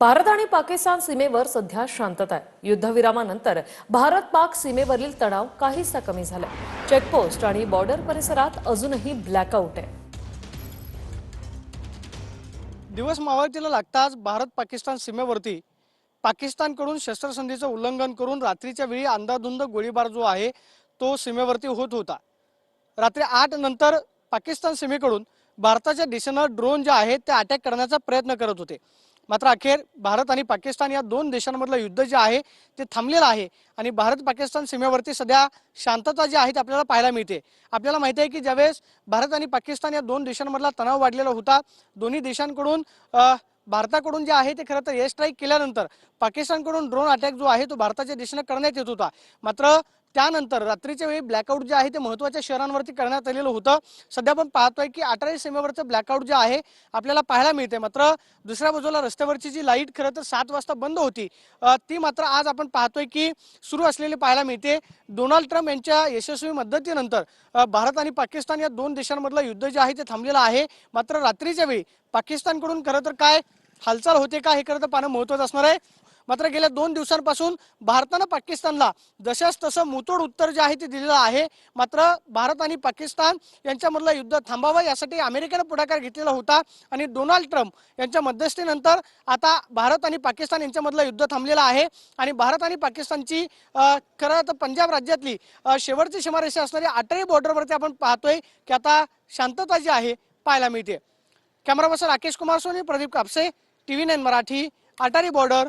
भारत आणि पाकिस्तान सीमेवर सध्या शांतता आहे। युद्धविरामानंतर भारत पाक सीमेवरील तणाव काहीसा कमी झाला। चेकपोस्ट आणि बॉर्डर परिसरात अजूनही ब्लॅकआउट आहे। दिवस मावळतीला लागताच भारत पाकिस्तान सीमेवरती पाकिस्तानकडून शस्त्रसंधीचं उल्लंघन करून रात्रीच्या वेळी अंधाधुंद गोळीबार जो आहे तो सीमेवरती होत होता। रात्री 8 नंतर पाकिस्तान सीमेकडून भारताच्या दिशेनं ड्रोन जे आहेत ते अटॅक करण्याचा प्रयत्न करत होते। मात्र अखेर भारत आणि पाकिस्तान या दोन देशांमधलं युद्ध जे आहे ते थांबलेलं आहे आणि भारत पाकिस्तान सीमेवरती सध्या शांतता जी आहे ती आपल्याला पाहायला मिळते। आपल्याला माहिती आहे की ज्यावेळेस भारत आणि पाकिस्तान या दोन देशांमधला तणाव वाढलेला होता, दोन्ही देशांकडून भारताकडून जे आहे ते खरं तर एअर स्ट्राईक केल्यानंतर पाकिस्तानकडून ड्रोन अटॅक जो आहे तो भारताच्या दिशेने करण्यात येत होता। मात्र त्यानंतर रात्रीच्या वेळी ब्लॅकआउट जे आहे ते महत्त्वाच्या शहरांवरती करण्यात आलेलं होतं। सध्या आपण पाहतोय की 18 सीमेवरचं ब्लॅकआउट जे आहे आपल्याला पाहायला मिळते। मात्र दुसऱ्या बाजूला रस्त्यावरची जी लाईट खरं तर 7 वाजता बंद होती ती मात्र आज आपण पाहतोय की सुरू असलेली पाहायला मिळते। डोनाल्ड ट्रम्प यांच्या यशस्वी मदतीनंतर भारत आणि पाकिस्तान या दोन देशांमधलं युद्ध जे आहे ते थांबलेलं आहे। मात्र रात्रीच्या वेळी पाकिस्तानकडून खरं तर काय हालचाल होते का हे खरं तर पाहणं महत्त्वाचं असणार आहे। मात्र गेल्या 2 दिवसांपासून भारतानं पाकिस्तानला जशास तसं मुतोड उत्तर जे आहे ते दिलेलं आहे। मात्र भारत आणि पाकिस्तान यांच्यामधलं युद्ध थांबावं यासाठी अमेरिकेनं पुढाकार घेतलेला होता आणि डोनाल्ड ट्रम्प यांच्या मध्यस्थीनंतर आता भारत आणि पाकिस्तान यांच्यामधलं युद्ध थांबलेलं आहे आणि भारत आणि पाकिस्तानची खरं तर पंजाब राज्यातली शेवटची सीमारेषा असणारी अटारी बॉर्डरवरती आपण पाहतोय की आता शांतता जी आहे पाहायला मिळते। Camera person Rakesh Kumar Soni, Pradeep Kapse, TV9 Marathi, Attari border,